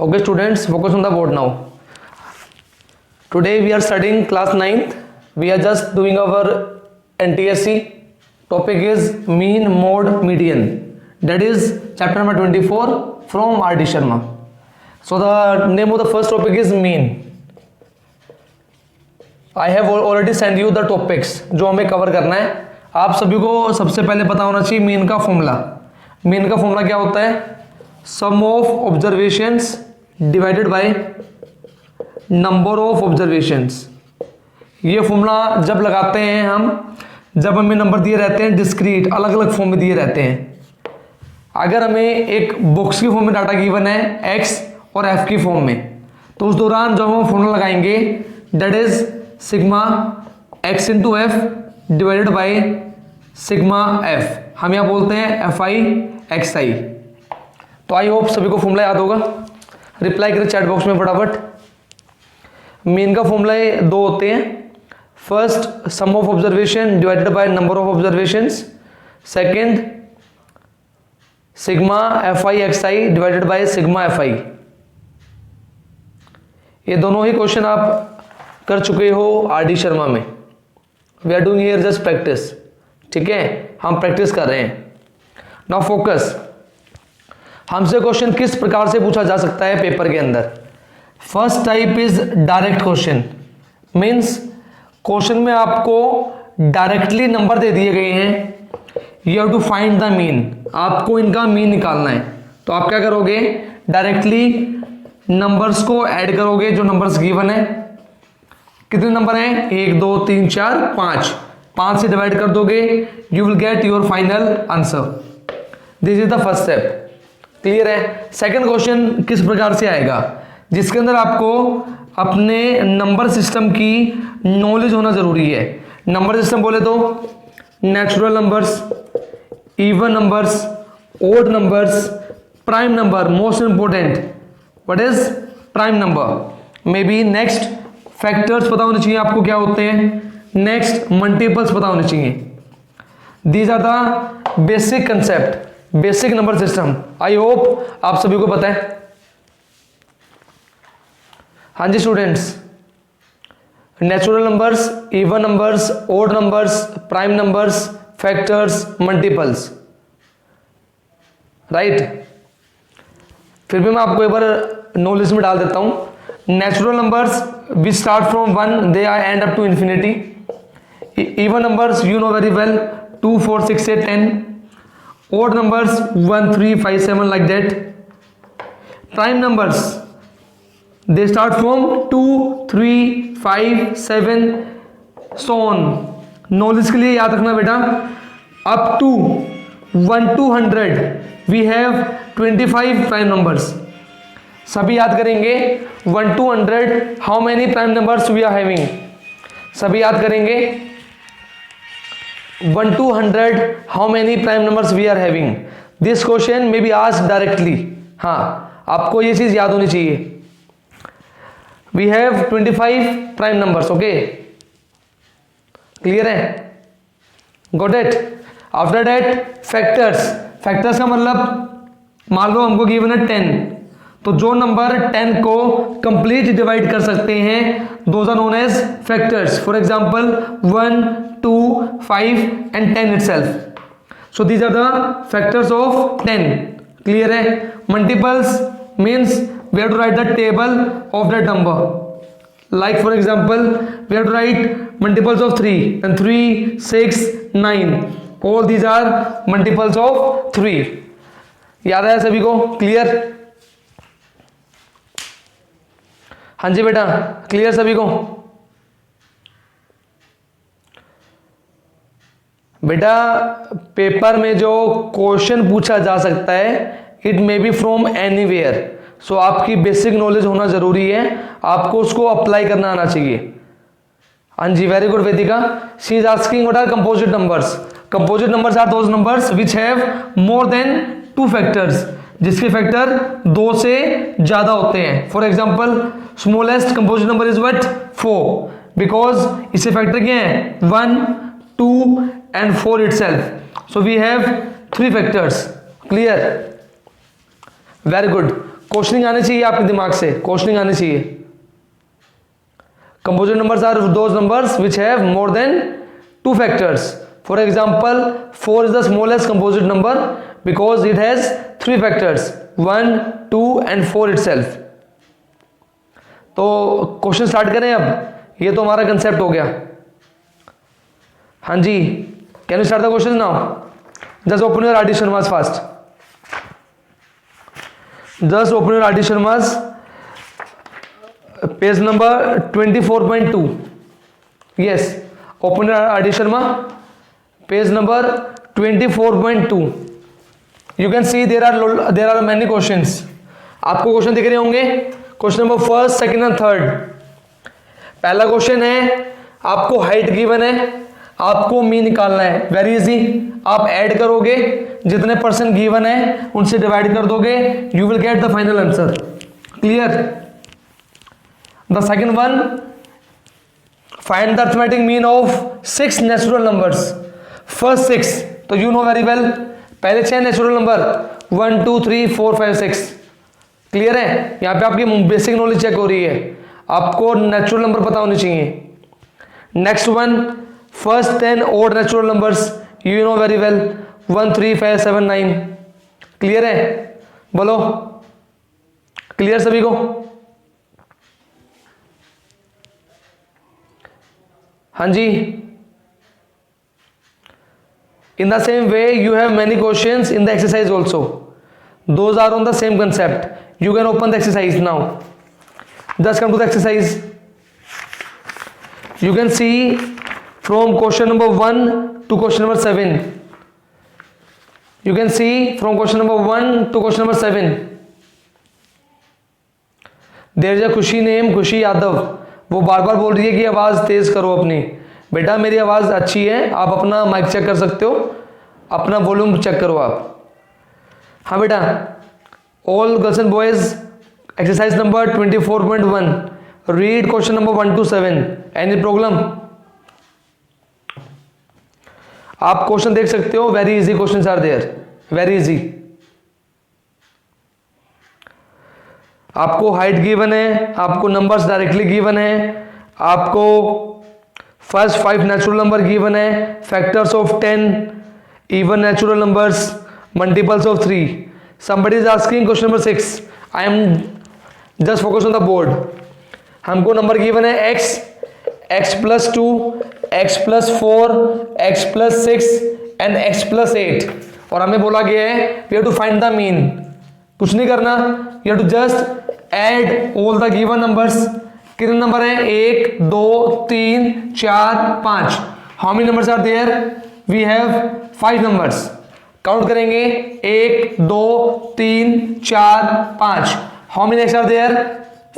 Okay, students, focus on the board now. Today we are studying class 9th. We are just doing our NTSC. Topic is mean, mode, median. That is chapter number 24 from R.D. Sharma. So the name of the first topic is mean. I have already sent you the topics जो हमें cover करना है. आप सभी को सबसे पहले पता होना चाहिए मीन का फॉर्मूला. मीन का फॉर्मूला क्या होता है? Sum of observations divided by number of observations. ये फॉर्मूला जब लगाते हैं हम, जब हमें नंबर दिए रहते हैं डिस्क्रीट, अलग अलग फॉर्म में दिए रहते हैं. अगर हमें एक बॉक्स की फॉर्म में डाटा गिवन है एक्स और एफ की फॉर्म में, तो उस दौरान जब हम फॉर्मूला लगाएंगे that is sigma x into F divided by sigma F. हम यहाँ बोलते हैं एफ आई एक्स आई. तो आई होप सभी को फॉर्मूला याद होगा. रिप्लाई करें चैट बॉक्स में फटाफट. मीन का फॉर्मूला दो होते हैं. First sum of observation divided by number of observations. Second sigma f i x i divided by sigma f i. ये दोनों ही क्वेश्चन आप कर चुके हो आर.डी. शर्मा में. We are doing here just practice. ठीक है, हम प्रैक्टिस कर रहे हैं. Now focus. हमसे क्वेश्चन किस प्रकार से पूछा जा सकता है पेपर के अंदर? First type is direct question. Means question में आपको डायरेक्टली नंबर दे दिए गए हैं. You have to find the mean. आपको इनका मीन निकालना है. तो आप क्या करोगे? डायरेक्टली नंबर्स को ऐड करोगे जो नंबर्स गिवन है. कितने नंबर हैं? 1 2 3 4 5. 5 से डिवाइड कर दोगे, you will get your final answer. This is the first step. Clear है? सेकंड क्वेश्चन किस प्रकार से आएगा? जिसके अंदर आपको अपने नंबर सिस्टम की नॉलेज होना जरूरी है. नंबर सिस्टम बोले तो natural numbers, even numbers, odd numbers, prime number. Most important, what is prime number. Maybe next factors पता होने चाहिए आपको क्या होते हैं. नेक्स्ट मल्टीपल्स पता होने चाहिए. These are the basic concept, basic number system. I hope आप सभी को पता है. हाँ जी students, natural numbers, even numbers, odd numbers, prime numbers, factors, multiples. Right. फिर भी मैं आपको एक बार नॉलेज में डाल देता हूं. Natural numbers we start from 1, they are end up to infinity. Even numbers you know very well, 2 4 6 8 10. odd numbers 1 3 5 7 like that. Prime numbers they start from 2 3 5 7 so on. Knowledge के लिए याद रखना बेटा, up to 1 to 100 we have 25 prime numbers. सभी याद करेंगे 1 to 100 how many prime numbers we are having. सभी याद करेंगे 1 to 100 how many prime numbers we are having. This question may be asked directly. हाँ, आपको ये चीज याद होनी चाहिए. We have 25 prime numbers. Okay, clear है? Got it? After that factors. Factors का मतलब मान लो हमको given है 10, तो जो नंबर 10 को कंप्लीट डिवाइड कर सकते हैं those are known as factors. For example 1 2 5 and 10 itself. So these are the factors of 10. Clear है? Multiples means we have to write the table of that number. Like for example we have to write multiples of 3 and 3 6 9. All these are multiples of 3. याद है सभी को? Clear? हाँ जी बेटा, clear सभी को? बेटा पेपर में जो क्वेश्चन पूछा जा सकता है it may be from anywhere. So आपकी बेसिक नॉलेज होना जरूरी है. आपको उसको अप्लाई करना आना चाहिए. हाँ जी, very good Vedika. She is asking what are composite numbers. Composite numbers are those numbers which have more than 2 factors. जिसके फैक्टर 2 से ज्यादा होते हैं. For example smallest composite number is what 4, because इससे फैक्टर क्या है 1 2 and 4 itself. So we have 3 factors. Clear? Very good. Questioning आनी चाहिए आपके दिमाग से, क्वेश्चनिंग आनी चाहिए। Composite numbers are those numbers which have more than 2 factors. For example, 4 is the smallest composite number because it has 3 factors, 1, 2 and 4 itself. तो question start करें अब, ये तो हमारा कंसेप्ट हो गया। हाँ जी, can you start the question now? Just open your R D शर्मा's fast, just open your R D शर्मा's page number 24.2. Yes, open your R.D. Sharma, page number 24.2. You can see there are many questions. आपको question दिख रहे होंगे, question number first, second and third. पहला question है, आपको height given है, आपको मीन निकालना है। वेरी इजी, आप ऐड करोगे, जितने परसेंट गिवन है उनसे डिवाइड कर दोगे, you will get the final answer. Clear? The second one, find the arithmetic mean of 6 natural numbers. First 6 तो यू नो वेरी वेल, पहले 6 नेचुरल नंबर 1 2 3 4 5 6। क्लियर है? यहाँ पे आपकी बेसिक नॉलेज चेक हो रही है, आपको नेचुरल नंबर पता होने चाहिए। Next one, first 10 odd natural numbers, you know very well, 1 3 5 7 9। Clear है? बोलो, क्लियर सभी को? हाँ जी। In the same way, you have many questions in the exercise also. Those are on the same concept. You can open the exercise now. Just come to the exercise. You can see from question number 1 to question number 7. You can see from question number 1 to question number 7. There is a खुशी name, खुशी यादव, वो बार बार बोल रही है कि आवाज़ तेज़ करो अपनी। बेटा मेरी आवाज़ अच्छी है, आप अपना माइक चेक कर सकते हो, अपना वॉल्यूम चेक करो आप। हाँ बेटा, all girls and boys, exercise number 24.1, read question number 1 to 7। Any problem? आप क्वेश्चन देख सकते हो, very easy questions are there, very easy. आपको हाइट गिवन है, आपको नंबर्स डायरेक्टली गिवन है, आपको फर्स्ट 5 नेचुरल नंबर गिवन है, factors of 10, even natural numbers, multiples of 3। Somebody is asking question number 6, I am just focus on the board. हमको number given है x, x + 2, x + 4, x + 6 and x + 8, और हमें बोला गया है we have to find the mean. कुछ नहीं करना, you have to just add all the given numbers. कितने नंबर है? 1 2 3 4 5। How many numbers are there? We have 5 numbers. Count करेंगे, 1 2 3 4 5। How many X are there?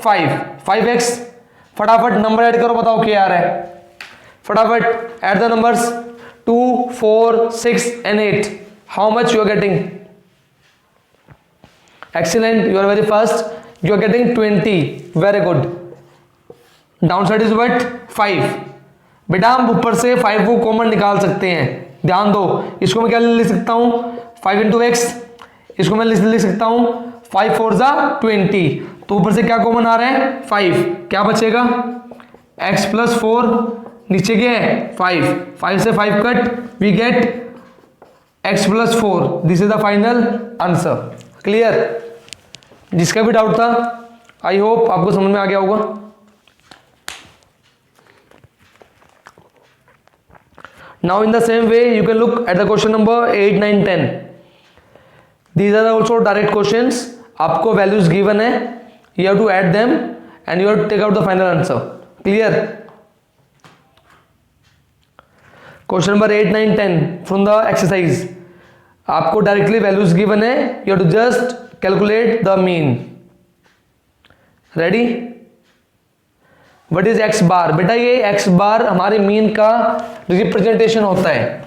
5x। फटाफट number add करो, बताओ क्या आ रहा है। फटाफट add the numbers, 2 4 6 and 8। How much you are getting? Excellent, you are very fast. You are getting 20. Very good. Downside is what? 5. बेटा हम ऊपर से 5 को कॉमन निकाल सकते हैं, ध्यान दो। इसको मैं क्या लिख सकता हूँ? 5 × x। इसको मैं लिख सकता हूँ 5 4 = 20। तो ऊपर से क्या कॉमन आ रहा है? 5। क्या बचेगा? x + 4, नीचे क्या है? 5। 5 से 5 cut, we get x + 4। This is the final answer. Clear? जिसका भी डाउट था, आई होप आपको समझ में आ गया होगा। Now in the same way you can look at the question number 8 9 10। These are also direct questions. आपको वैल्यूज गिवन है, you have to add them and you have to take out the final answer. Clear? Question number 8 9 10 from the exercise. आपको directly values given है, you have to just calculate the mean. Ready? What is x bar? बेटा ये x बार हमारे mean का representation होता है।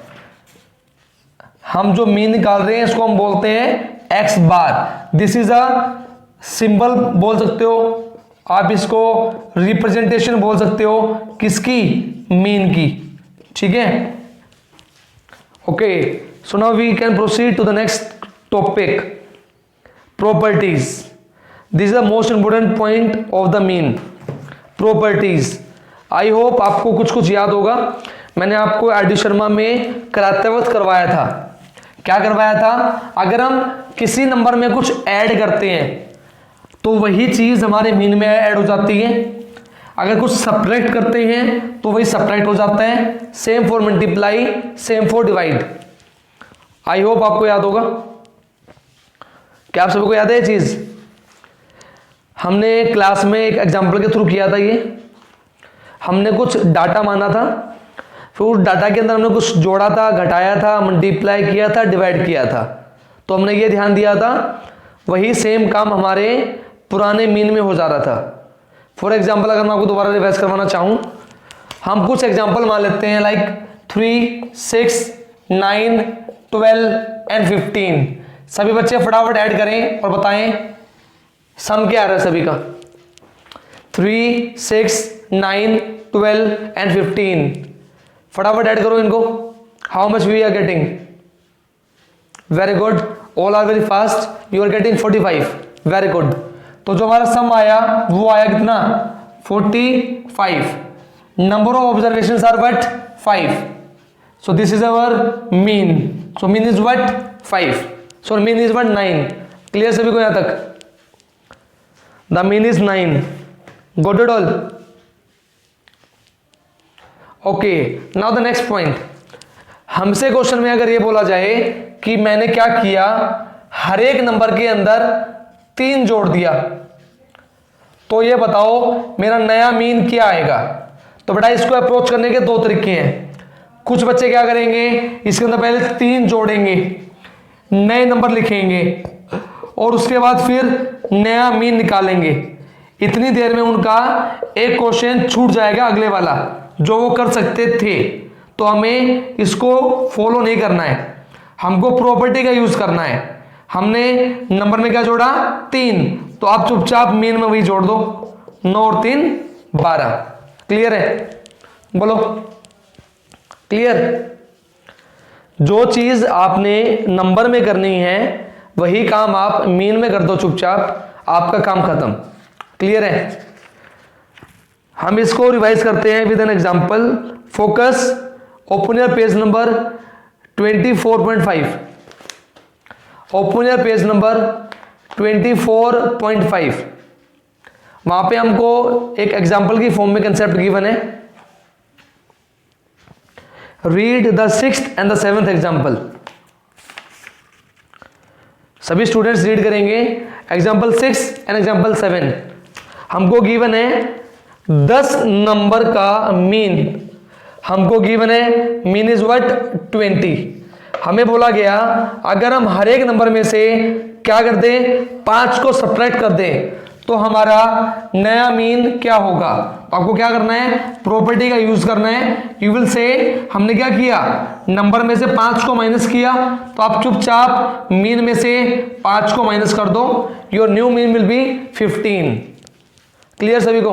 हम जो मीन निकाल रहे हैं इसको हम बोलते हैं x bar. This is a symbol बोल सकते हो आप, इसको रिप्रेजेंटेशन बोल सकते हो। किसकी? मीन की। ठीक है? Okay, so now we can proceed to the next topic, properties. This is the most important point of the mean properties. I hope आपको कुछ कुछ याद होगा। मैंने आपको आरडी शर्मा में कराते वक्त करवाया था। क्या करवाया था? अगर हम किसी नंबर में कुछ ऐड करते हैं तो वही चीज हमारे मीन में ऐड हो जाती है। अगर कुछ सब्ट्रैक्ट करते हैं तो वही सब्ट्रैक्ट हो जाता है। Same for multiply, same for divide. I hope आपको याद होगा। क्या आप सभी को याद है ये चीज? हमने क्लास में एक एग्जाम्पल के थ्रू किया था। ये हमने कुछ डाटा माना था, फिर उस डाटा के अंदर हमने कुछ जोड़ा था, घटाया था, मल्टीप्लाई किया था, डिवाइड किया था। तो हमने ये ध्यान दिया था वही सेम काम हमारे पुराने मीन में हो जा रहा था। फॉर एग्जाम्पल अगर मैं आपको दोबारा रिवाइज करवाना चाहूँ, हम कुछ एग्जाम्पल मान लेते हैं लाइक 3, 6, 9, 12 एंड 15। सभी बच्चे फटाफट ऐड करें और बताएं सम क्या आ रहा है सभी का। 3, 6, 9, 12 एंड 15। फटाफट ऐड करो इनको। How much we are getting? Very good, all are very fast. You are getting 45। Very good. तो जो हमारा सम आया वो आया कितना? 45। Number of observations are what? 5। So this is our mean. So mean is what? 5। So mean is what? 9। Clear सभी को यहां तक? The mean is 9। Got it all? Okay, now the next point. हमसे question में अगर ये बोला जाए कि मैंने क्या किया, हर एक नंबर के अंदर 3 जोड़ दिया, तो ये बताओ मेरा नया मीन क्या आएगा? तो बेटा इसको अप्रोच करने के 2 तरीके हैं। कुछ बच्चे क्या करेंगे, इसके अंदर पहले 3 जोड़ेंगे, नए नंबर लिखेंगे और उसके बाद फिर नया मीन निकालेंगे। इतनी देर में उनका एक क्वेश्चन छूट जाएगा अगले वाला जो वो कर सकते थे। तो हमें इसको फॉलो नहीं करना है, हमको प्रॉपर्टी का यूज करना है। हमने नंबर में क्या जोड़ा? 3। तो आप चुपचाप मीन में वही जोड़ दो। 9 और 3 12। क्लियर है? बोलो क्लियर? जो चीज आपने नंबर में करनी है वही काम आप मीन में कर दो चुपचाप, आपका काम खत्म। क्लियर है? हम इसको रिवाइज करते हैं with an example. Focus, open your page number 24.5। Open your page number 24.5। वहां पे हमको एक एग्जांपल की फॉर्म में कंसेप्ट गिवन है। Read the 6th and the 7th example. सभी स्टूडेंट्स रीड करेंगे एग्जांपल 6 एंड एग्जांपल 7। हमको गिवन है 10 नंबर का मीन। हमको गिवन है मीन इज व्हाट? 20। हमें बोला गया अगर हम हर एक नंबर में से क्या कर दें? 5 को सब्ट्रैक्ट कर दें तो हमारा नया मीन क्या होगा? तो आपको क्या करना है? प्रॉपर्टी का यूज करना है। यू विल से हमने क्या किया? नंबर में से 5 को माइनस किया, तो आप चुपचाप मीन में से 5 को माइनस कर दो। Your new mean will be 15। Clear सभी को?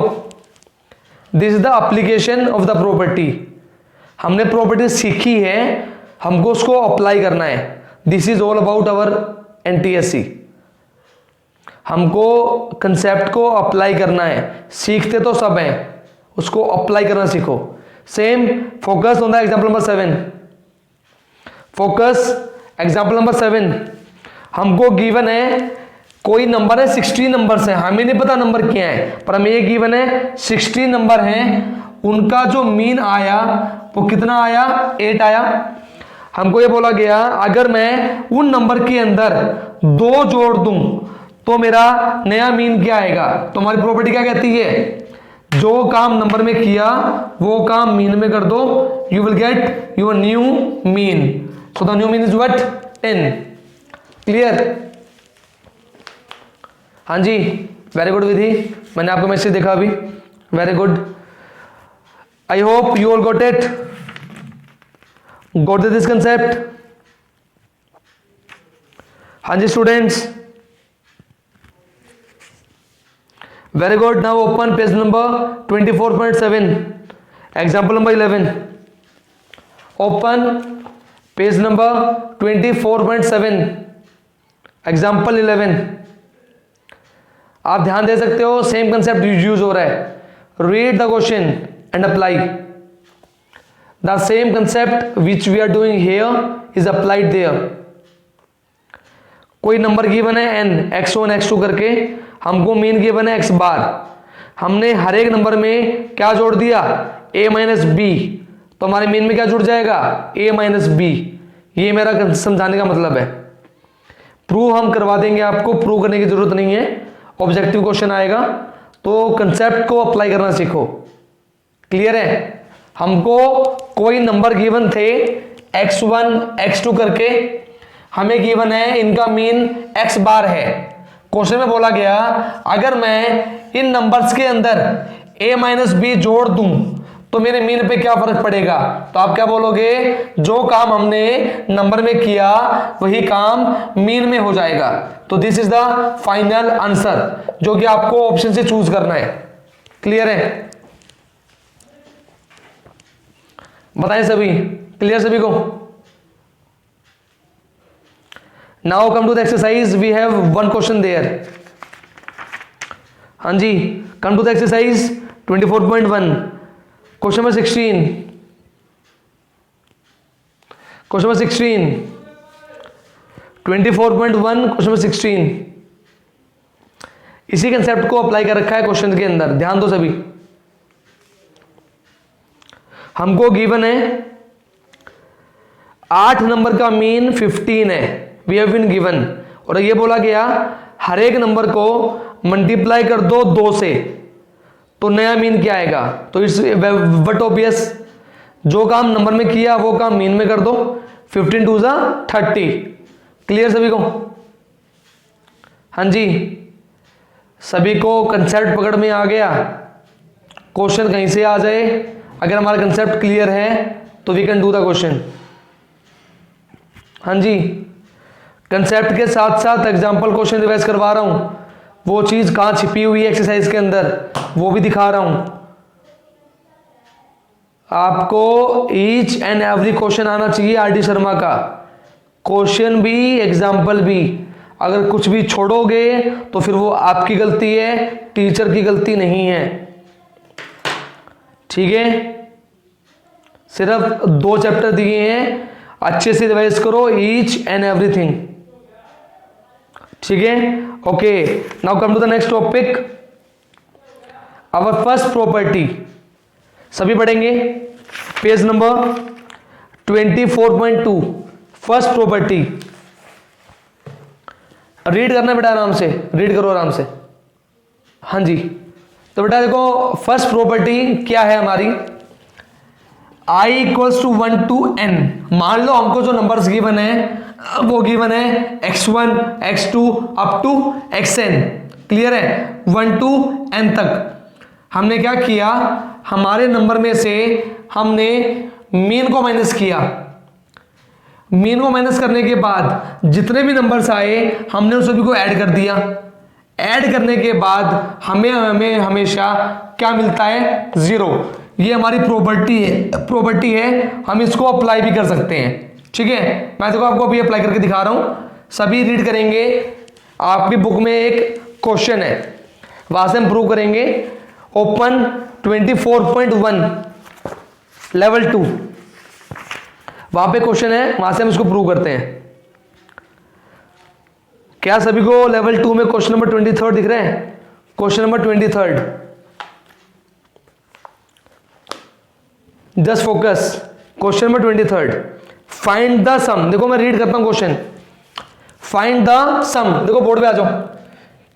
This is the application of the property. हमने प्रॉपर्टी सीखी है, हमको उसको अप्लाई करना है। This is all about our NTSC. हमको कंसेप्ट को अप्लाई करना है। सीखते तो सब हैं, उसको अप्लाई करना सीखो। Same focus on the example number 7। Focus example number 7। हमको गिवन है कोई नंबर है, 60 नंबर्स है, हमें नहीं पता नंबर क्या है, पर हमें ये गिवन है 60 नंबर हैं, उनका जो मीन आया वो कितना आया? 8 आया। हमको ये बोला गया अगर मैं उन नंबर के अंदर 2 जोड़ दूं तो मेरा नया मीन क्या आएगा? तो हमारी प्रॉपर्टी क्या कहती है? जो काम नंबर में किया वो काम मीन में कर दो, you will get your new mean. So the new mean is what? 10। Clear? हाँ जी, वेरी गुड विधि। मैंने आपको मैसेज देखा अभी। Very good. I hope you all got it. Got this concept? हाँ जी students, very good. Now open page number 24.7, example number 11। Open page number 24.7, example 11। आप ध्यान दे सकते हो, सेम कंसेप्ट यूज हो रहा है. Read the question and apply. The same concept which we are doing here is applied there. कोई number given है n, x1 x2 करके, हमको मीन गिवन है x बार. हमने हर एक नंबर में क्या जोड़ दिया, a माइनस बी, तो हमारे मीन में क्या जुड़ जाएगा, a माइनस बी. ये मेरा समझाने का मतलब है. प्रूव हम करवा देंगे, आपको प्रूव करने की जरूरत नहीं है. ऑब्जेक्टिव क्वेश्चन आएगा तो कंसेप्ट को अप्लाई करना सीखो. क्लियर है. हमको कोई नंबर गिवन थे x1 x2 करके, हमें गिवन है इनका मीन x बार है. क्वेश्चन में बोला गया अगर मैं इन नंबर्स के अंदर a माइनस बी जोड़ दूं तो मेरे मीन पे क्या फर्क पड़ेगा. तो आप क्या बोलोगे, जो काम हमने नंबर में किया वही काम मीन में हो जाएगा. तो this is the final answer जो कि आपको ऑप्शन से चूज करना है. क्लियर है. बताएं सभी, क्लियर सभी को. Now come to the exercise. We have one question there. हाँ जी, come to the exercise 24.1. Question number 16. Question number 16, 24.1, question number 16. इसी कंसेप्ट को अप्लाई कर रखा है क्वेश्चन के अंदर. ध्यान दो सभी. हमको गिवन है 8 नंबर का मीन 15 है. We have been given. और ये बोला गया हर एक नंबर को मल्टीप्लाई कर दो 2 से, तो नया मीन क्या आएगा. तो इट्स बट ऑब्वियस, जो काम नंबर में किया वो काम मीन में कर दो. 15 2 30. क्लियर सभी को. हाँ जी, सभी को कंसेप्ट पकड़ में आ गया. क्वेश्चन कहीं से आ जाए, अगर हमारा कंसेप्ट क्लियर है तो we can do the question. हाँ जी, कंसेप्ट के साथ साथ एग्जाम्पल क्वेश्चन रिवाइज करवा रहा हूं. वो चीज कहां छिपी हुई है एक्सरसाइज के अंदर वो भी दिखा रहा हूं. आपको ईच एंड एवरी क्वेश्चन आना चाहिए आर डी शर्मा का. क्वेश्चन भी एग्जाम्पल भी. अगर कुछ भी छोड़ोगे तो फिर वो आपकी गलती है, टीचर की गलती नहीं है. ठीक है. सिर्फ 2 चैप्टर दिए हैं, अच्छे से रिवाइज करो ईच एंड एवरीथिंग. ठीक है. Okay, now come to the next topic. Our first property. सभी पढ़ेंगे page number 24.2. First property. Read करना बेटा, आराम से रीड करो, आराम से. हाँ जी, तो बेटा देखो फर्स्ट प्रॉपर्टी क्या है हमारी. i equals to 1 to n. मान लो हमको जो नंबर्स गिवन है वो गिवन है x1 x2 up to xn. Clear है. 1 to n तक हमने क्या किया, हमारे नंबर में से हमने मीन को माइनस किया. मीन को माइनस करने के बाद जितने भी नंबर्स आए हमने उन सभी को ऐड कर दिया. ऐड करने के बाद हमें हमेशा क्या मिलता है, 0. ये हमारी प्रॉपर्टी है. हम इसको अप्लाई भी कर सकते हैं. ठीक है. मैं देखो आपको अभी अप्लाई करके दिखा रहा हूं. सभी रीड करेंगे. आपकी बुक में एक क्वेश्चन है, वहां से हम प्रूव करेंगे. Open 24.1 level 2. वहां पे क्वेश्चन है, वहां से हम इसको प्रूव करते हैं. क्या सभी को लेवल 2 में क्वेश्चन नंबर 23 दिख रहे हैं. Question number 23. Just focus. Question number 23. Find the sum. देखो मैं रीड करता हूं क्वेश्चन. Find the sum. देखो बोर्ड पे आ जाओ.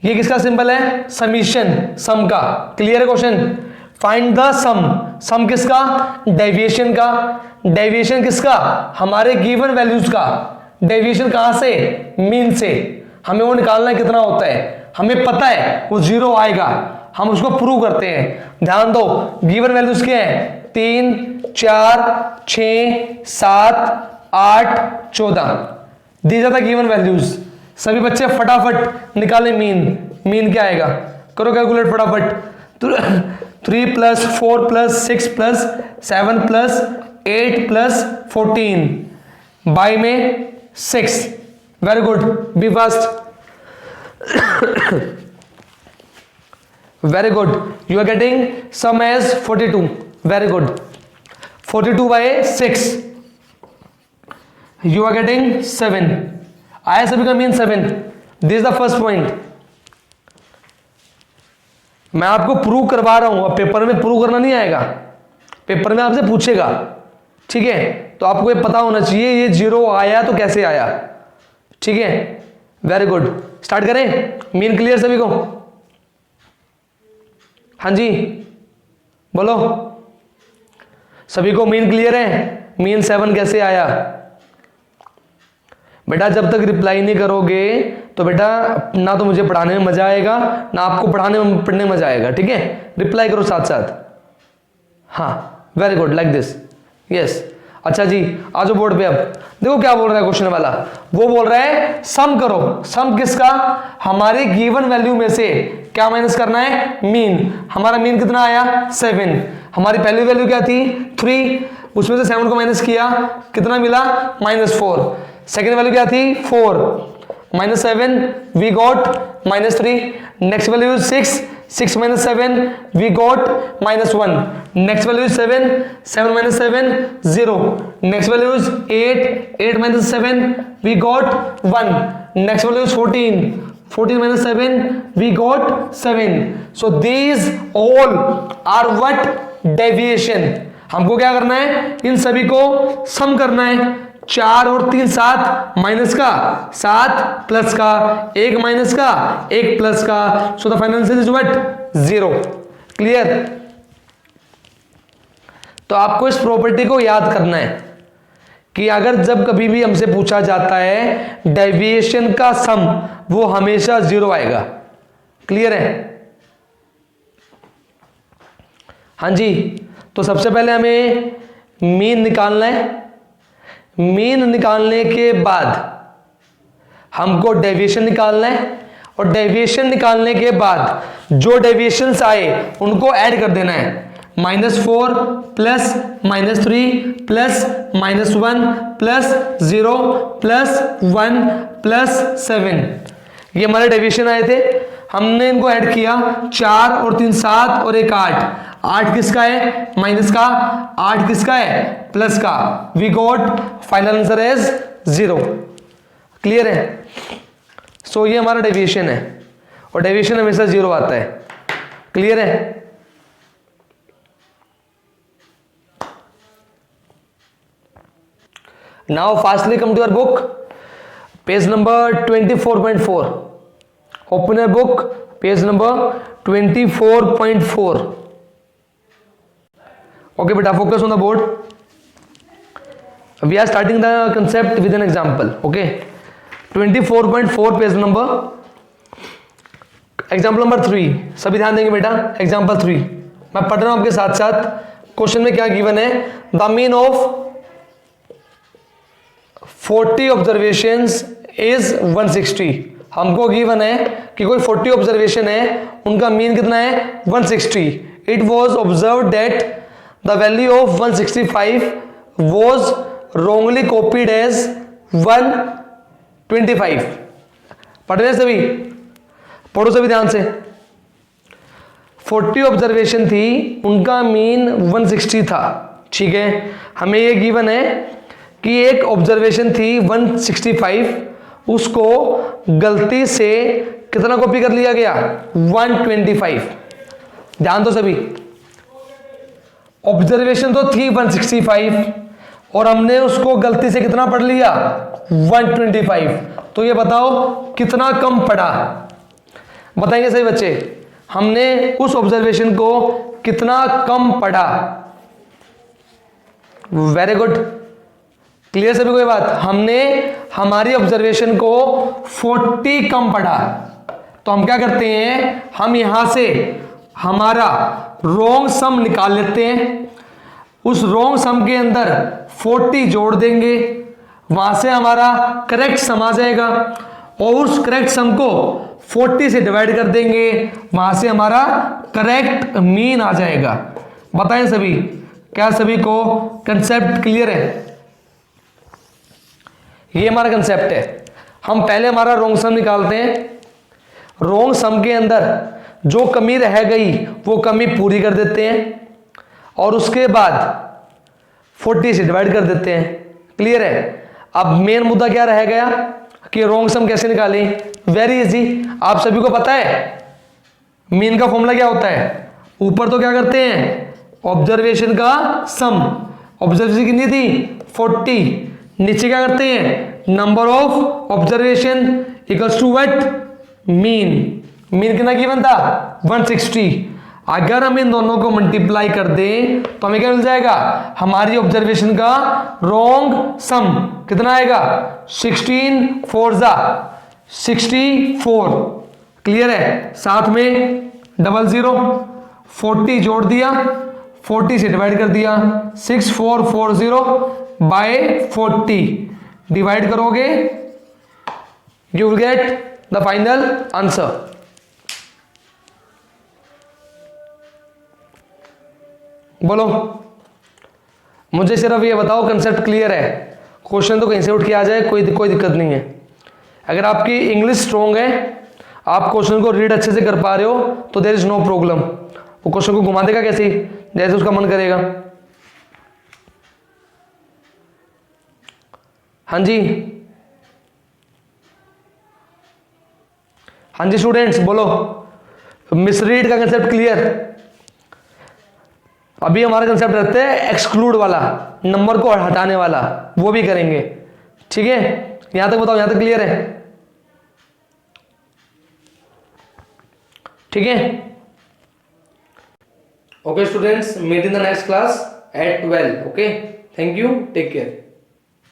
ये किसका सिंबल है, समीशन, सम का. क्लियर है क्वेश्चन. फाइंड द सम. सम किसका, डेविएशन का. डेविएशन किसका, हमारे गिवन वैल्यूज का. डेविएशन कहां से, मीन से. हमें वो निकालना है कितना होता है, हमें पता है वो 0 आएगा. हम उसको प्रूव करते हैं. ध्यान दो, गिवन वैल्यूज क्या है, 3 4 6 7 8 14. These are the given values. सभी बच्चे फटाफट निकालें मीन. मीन क्या आएगा, करो कैलकुलेट फटाफट. 3 + 4 + 6 + 7 + 8 + 14 बाई में 6. Very good, be fast. Very good, you are getting sum as 42, very good, 42 by 6 you are getting 7, आया सभी का mean 7, this is the first point. मैं आपको प्रूव करवा रहा हूं, अब पेपर में प्रूव करना नहीं आएगा, पेपर में आपसे पूछेगा, ठीक है, तो आपको ये पता होना चाहिए ये 0 आया तो कैसे आया, ठीक है, वेरी गुड, स्टार्ट करें, मीन क्लियर सभी को, हाँ जी बोलो, सभी को मीन क्लियर है, मीन 7 कैसे आया? बेटा जब तक रिप्लाई नहीं करोगे तो बेटा ना तो मुझे पढ़ाने में मजा आएगा ना आपको पढ़ने में मजा आएगा, ठीक है, रिप्लाई करो साथ साथ, हाँ very good, like this, yes. अच्छा जी, आ जाओ बोर्ड पे। अब देखो क्या बोल रहा है क्वेश्चन वाला, वो बोल रहा है सम करो, सम किसका? हमारे गिवन वैल्यू में से क्या माइनस करना है? मीन। हमारा मीन कितना आया? 7। हमारी पहली वैल्यू क्या थी? 3, उसमें से 7 को माइनस किया, कितना मिला? -4। सेकेंड वैल्यू क्या थी? 4, -7 we got -3। Next value is 6, 6 minus 7 we got -1. next value is 7, 7 minus 7 0. next value is 8, 8 minus 7 we got 1. next value is 14, 14 minus 7 we got 7. so these all are what? deviation. हमको क्या करना है? इन सभी को सम करना है। 4 और 3 7, माइनस का 7 प्लस का 1 माइनस का 1 प्लस का, so the final answer is what? 0। Clear? तो आपको इस प्रॉपर्टी को याद करना है कि अगर जब कभी भी हमसे पूछा जाता है डेविएशन का सम, वो हमेशा 0 आएगा। क्लियर है? हाँ जी, तो सबसे पहले हमें मीन निकालना है। मीन निकालने के बाद हमको डेविएशन निकालना है, और डेविएशन निकालने के बाद जो डेविएशंस आए उनको ऐड कर देना है। -4 plus -3 plus -1 plus 0 plus 1 plus 7, ये हमारे डेविएशन आए थे। हमने इनको ऐड किया, 4 और 3 7 और 1 8। 8 किसका है? माइनस का। 8 किसका है? प्लस का। We got final answer as 0। Clear है? सो ये हमारा डेविएशन है, और डेविएशन हमेशा 0 आता है। क्लियर है? Now fastly come to your book, page number 24.4। Open your book, page number 24.4। Okay beta, focus on the board. We are starting the concept with an example. Okay, 24.4 page number, example number 3। सभी ध्यान देंगे बेटा। example 3 मैं पढ़ रहा हूं आपके साथ साथ। क्वेश्चन में क्या गिवन है? The mean of 40 observations is 160। हमको गिवन है कि कोई 40 ऑब्जर्वेशन है, उनका मीन कितना है? 160। It was observe that the value of 165 was wrongly copied as 125। पढ़ रहे सभी? पढ़ो सभी ध्यान से। 40 ऑब्जर्वेशन थी, उनका मीन 160 था। ठीक है, हमें ये गिवन है कि एक ऑब्जर्वेशन थी 165, उसको गलती से कितना कॉपी कर लिया गया? 125। ध्यान दो सभी, ऑब्जर्वेशन तो थी 165 और हमने उसको गलती से कितना पढ़ लिया? 125। तो ये बताओ कितना कम पढ़ा? बताएंगे सही बच्चे, हमने उस ऑब्जर्वेशन को कितना कम पढ़ा? Very good. क्लियर सभी को ये बात? हमने हमारी ऑब्जर्वेशन को 40 कम पढ़ा। तो हम क्या करते हैं, हम यहां से हमारा रोंग सम निकाल लेते हैं, उस रोंग सम के अंदर 40 जोड़ देंगे, वहां से हमारा करेक्ट सम आ जाएगा, और उस करेक्ट सम को 40 से डिवाइड कर देंगे, वहां से हमारा करेक्ट मीन आ जाएगा। बताएं सभी, क्या सभी को कंसेप्ट क्लियर है? ये हमारा कंसेप्ट है। हम पहले हमारा रोंग सम निकालते हैं, रोंग सम के अंदर जो कमी रह गई वो कमी पूरी कर देते हैं और उसके बाद 40 से डिवाइड कर देते हैं। क्लियर है? अब मेन मुद्दा क्या रह गया कि रॉन्ग सम कैसे निकालें? वेरी इजी, आप सभी को पता है मीन का फॉर्मूला क्या होता है। ऊपर तो क्या करते हैं, ऑब्जर्वेशन का सम, ऑब्जर्वेशन कितनी थी 40, नीचे क्या करते हैं number of observation equals to what mean. Mean कितना गिवन था 160। अगर हम इन दोनों को मल्टीप्लाई कर दें तो हमें क्या मिल जाएगा, हमारी ऑब्जर्वेशन का रॉन्ग सम कितना आएगा 16 4 जा 64। क्लियर है? साथ में 00 40 जोड़ दिया, 40 से डिवाइड कर दिया, 6440 बाय 40 डिवाइड करोगे you will get the final answer. बोलो, मुझे सिर्फ ये बताओ कंसेप्ट क्लियर है? क्वेश्चन तो कहीं से उठ के आ जाए, कोई दिक्कत नहीं है। अगर आपकी इंग्लिश स्ट्रॉन्ग है, आप क्वेश्चन को रीड अच्छे से कर पा रहे हो तो देयर इज नो प्रॉब्लम। वो क्वेश्चन को घुमा देगा कैसे, जैसे उसका मन करेगा। हाँ जी, हाँ जी स्टूडेंट्स बोलो, मिसरीड का कंसेप्ट क्लियर? अभी हमारा कंसेप्ट रहता है एक्सक्लूड वाला, नंबर को हटाने वाला, वो भी करेंगे। ठीक है, यहां तक बताओ, यहां तक क्लियर है? ठीक है, okay students, meet in the next class at 12। Okay, thank you, take care.